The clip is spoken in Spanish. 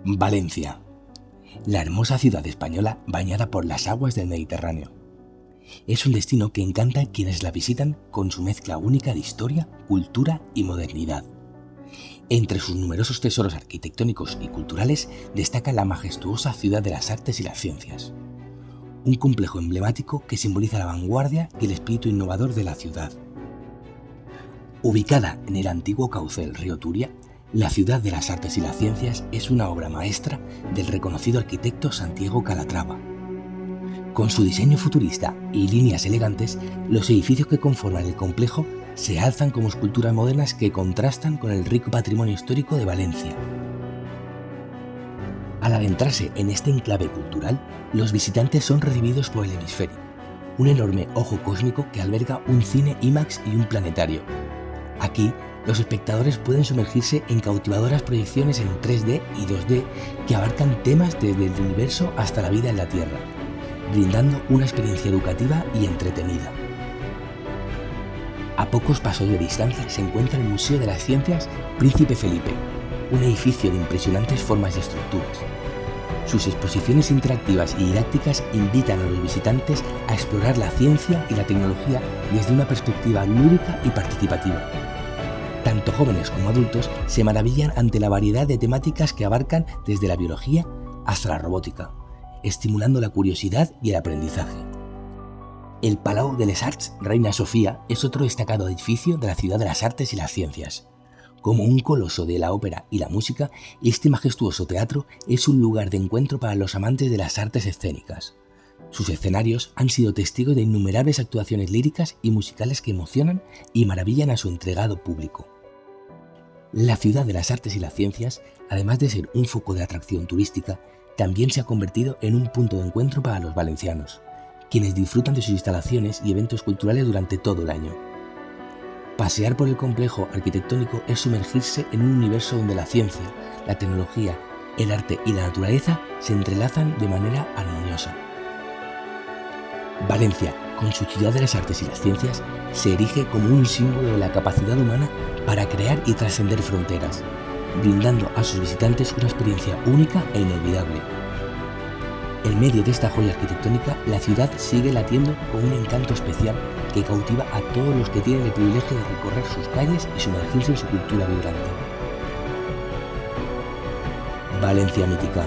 Valencia, la hermosa ciudad española bañada por las aguas del Mediterráneo. Es un destino que encanta a quienes la visitan con su mezcla única de historia, cultura y modernidad. Entre sus numerosos tesoros arquitectónicos y culturales destaca la majestuosa Ciudad de las Artes y las Ciencias, un complejo emblemático que simboliza la vanguardia y el espíritu innovador de la ciudad. Ubicada en el antiguo cauce del río Turia, la Ciudad de las Artes y las Ciencias es una obra maestra del reconocido arquitecto Santiago Calatrava. Con su diseño futurista y líneas elegantes, los edificios que conforman el complejo se alzan como esculturas modernas que contrastan con el rico patrimonio histórico de Valencia. Al adentrarse en este enclave cultural, los visitantes son recibidos por el Hemisféric, un enorme ojo cósmico que alberga un cine IMAX y un planetario. Aquí, los espectadores pueden sumergirse en cautivadoras proyecciones en 3D y 2D que abarcan temas desde el universo hasta la vida en la Tierra, brindando una experiencia educativa y entretenida. A pocos pasos de distancia se encuentra el Museo de las Ciencias Príncipe Felipe, un edificio de impresionantes formas y estructuras. Sus exposiciones interactivas y didácticas invitan a los visitantes a explorar la ciencia y la tecnología desde una perspectiva lúdica y participativa. Tanto jóvenes como adultos se maravillan ante la variedad de temáticas que abarcan desde la biología hasta la robótica, estimulando la curiosidad y el aprendizaje. El Palau de les Arts Reina Sofía es otro destacado edificio de la Ciudad de las Artes y las Ciencias. Como un coloso de la ópera y la música, este majestuoso teatro es un lugar de encuentro para los amantes de las artes escénicas. Sus escenarios han sido testigos de innumerables actuaciones líricas y musicales que emocionan y maravillan a su entregado público. La Ciudad de las Artes y las Ciencias, además de ser un foco de atracción turística, también se ha convertido en un punto de encuentro para los valencianos, quienes disfrutan de sus instalaciones y eventos culturales durante todo el año. Pasear por el complejo arquitectónico es sumergirse en un universo donde la ciencia, la tecnología, el arte y la naturaleza se entrelazan de manera armoniosa. Valencia, con su Ciudad de las Artes y las Ciencias, se erige como un símbolo de la capacidad humana para crear y trascender fronteras, brindando a sus visitantes una experiencia única e inolvidable. En medio de esta joya arquitectónica, la ciudad sigue latiendo con un encanto especial que cautiva a todos los que tienen el privilegio de recorrer sus calles y sumergirse en su cultura vibrante. Valencia mítica.